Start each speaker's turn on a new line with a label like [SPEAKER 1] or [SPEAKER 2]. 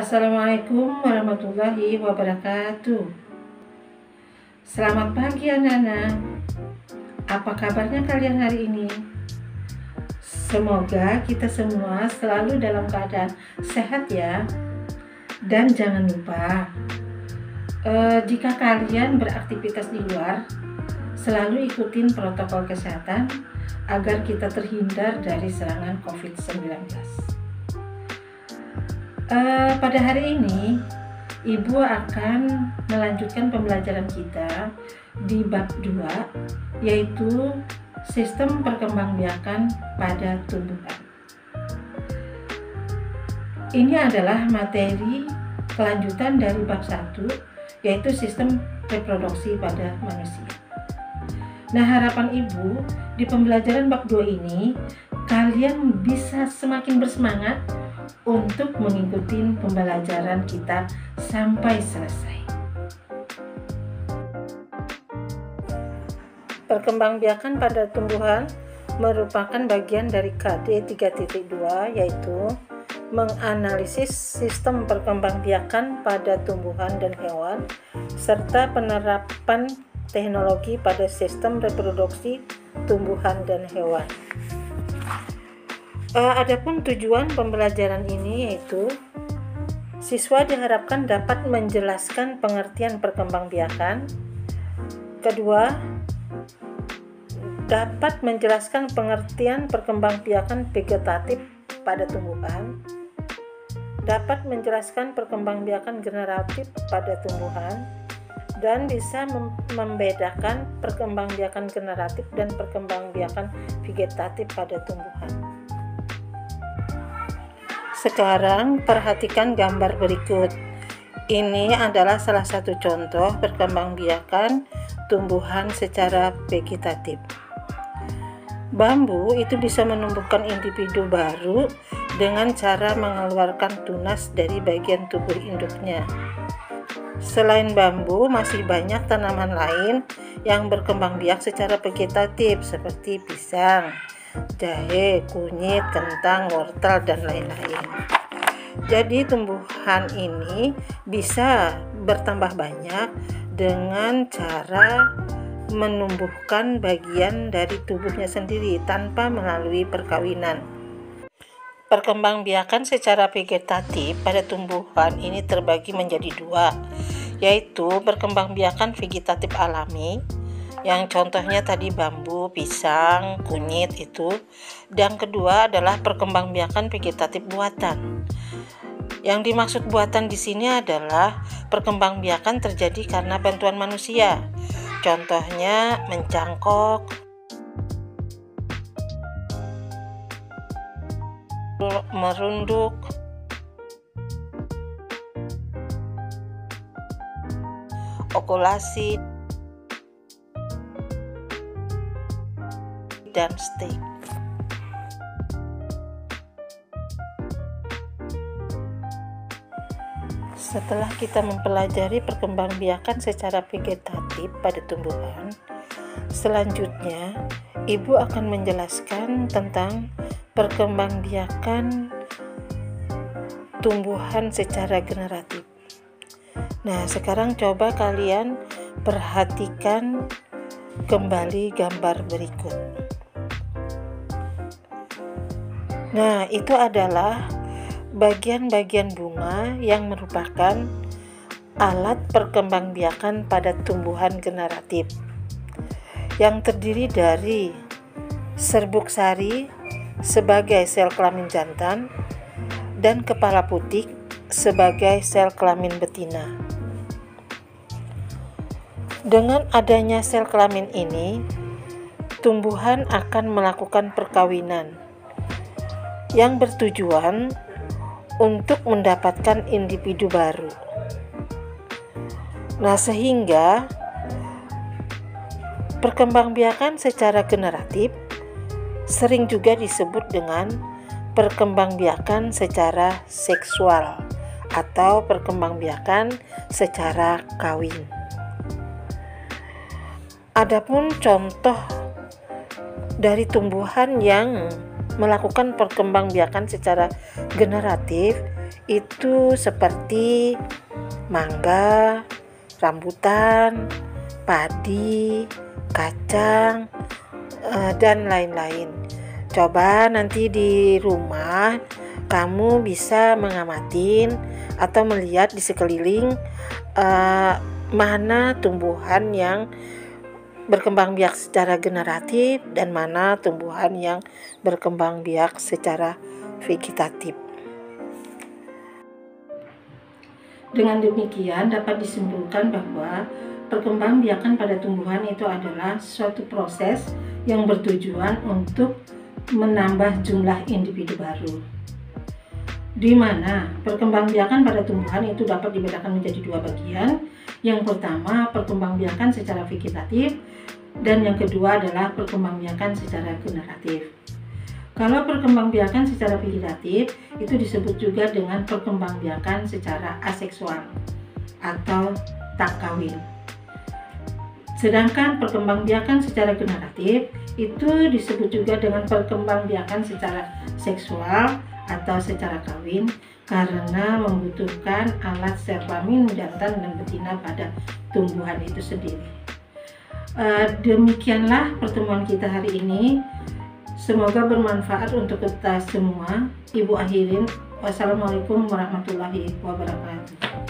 [SPEAKER 1] Assalamualaikum warahmatullahi wabarakatuh. Selamat pagi anak-anak. Apa kabarnya kalian hari ini? Semoga kita semua selalu dalam keadaan sehat ya. Dan jangan lupa, jika kalian beraktivitas di luar, selalu ikutin protokol kesehatan agar kita terhindar dari serangan COVID-19. Pada hari ini, Ibu akan melanjutkan pembelajaran kita di bab 2, yaitu sistem perkembangbiakan pada tumbuhan. Ini adalah materi kelanjutan dari bab 1, yaitu sistem reproduksi pada manusia. Nah, harapan Ibu di pembelajaran bab 2 ini, kalian bisa semakin bersemangat untuk mengikuti pembelajaran kita sampai selesai. Perkembangbiakan pada tumbuhan merupakan bagian dari KD 3.2, yaitu menganalisis sistem perkembangbiakan pada tumbuhan dan hewan serta penerapan teknologi pada sistem reproduksi tumbuhan dan hewan. Adapun tujuan pembelajaran ini yaitu siswa diharapkan dapat menjelaskan pengertian perkembangbiakan. Kedua, dapat menjelaskan pengertian perkembangbiakan vegetatif pada tumbuhan. Dapat menjelaskan perkembangbiakan generatif pada tumbuhan dan bisa membedakan perkembangbiakan generatif dan perkembangbiakan vegetatif pada tumbuhan. Sekarang perhatikan gambar berikut. Ini adalah salah satu contoh perkembangbiakan tumbuhan secara vegetatif. Bambu itu bisa menumbuhkan individu baru dengan cara mengeluarkan tunas dari bagian tubuh induknya. Selain bambu, masih banyak tanaman lain yang berkembang biak secara vegetatif seperti pisang, jahe, kunyit, kentang, wortel, dan lain-lain. Jadi tumbuhan ini bisa bertambah banyak dengan cara menumbuhkan bagian dari tubuhnya sendiri tanpa melalui perkawinan. Perkembangbiakan secara vegetatif pada tumbuhan ini terbagi menjadi dua, yaitu perkembangbiakan vegetatif alami, yang contohnya tadi bambu, pisang, kunyit itu. Dan kedua adalah perkembangbiakan vegetatif buatan. Yang dimaksud buatan di sini adalah perkembangbiakan terjadi karena bantuan manusia. Contohnya mencangkok, merunduk, okulasi, dan steak. Setelah kita mempelajari perkembangbiakan secara vegetatif pada tumbuhan, selanjutnya Ibu akan menjelaskan tentang perkembangbiakan tumbuhan secara generatif. Nah, sekarang coba kalian perhatikan kembali gambar berikut. Nah, itu adalah bagian-bagian bunga yang merupakan alat perkembangbiakan pada tumbuhan generatif yang terdiri dari serbuk sari sebagai sel kelamin jantan dan kepala putih sebagai sel kelamin betina. Dengan adanya sel kelamin ini, tumbuhan akan melakukan perkawinan yang bertujuan untuk mendapatkan individu baru. Nah, sehingga perkembangbiakan secara generatif sering juga disebut dengan perkembangbiakan secara seksual atau perkembangbiakan secara kawin. Adapun contoh dari tumbuhan yang melakukan perkembangbiakan secara generatif itu seperti mangga, rambutan, padi, kacang, dan lain-lain. Coba nanti di rumah kamu bisa mengamati atau melihat di sekeliling mana tumbuhan yang berkembang biak secara generatif dan mana tumbuhan yang berkembang biak secara vegetatif. Dengan demikian dapat disimpulkan bahwa perkembangbiakan pada tumbuhan itu adalah suatu proses yang bertujuan untuk menambah jumlah individu baru, di mana perkembangbiakan pada tumbuhan itu dapat dibedakan menjadi dua bagian. Yang pertama, perkembangbiakan secara vegetatif, dan yang kedua adalah perkembangbiakan secara generatif. Kalau perkembangbiakan secara vegetatif itu disebut juga dengan perkembangbiakan secara aseksual atau tak kawin. Sedangkan perkembangbiakan secara generatif itu disebut juga dengan perkembangbiakan secara seksual atau secara kawin, karena membutuhkan alat sel kelamin jantan dan betina pada tumbuhan itu sendiri. Demikianlah pertemuan kita hari ini. Semoga bermanfaat untuk kita semua. Ibu akhirin, wassalamualaikum warahmatullahi wabarakatuh.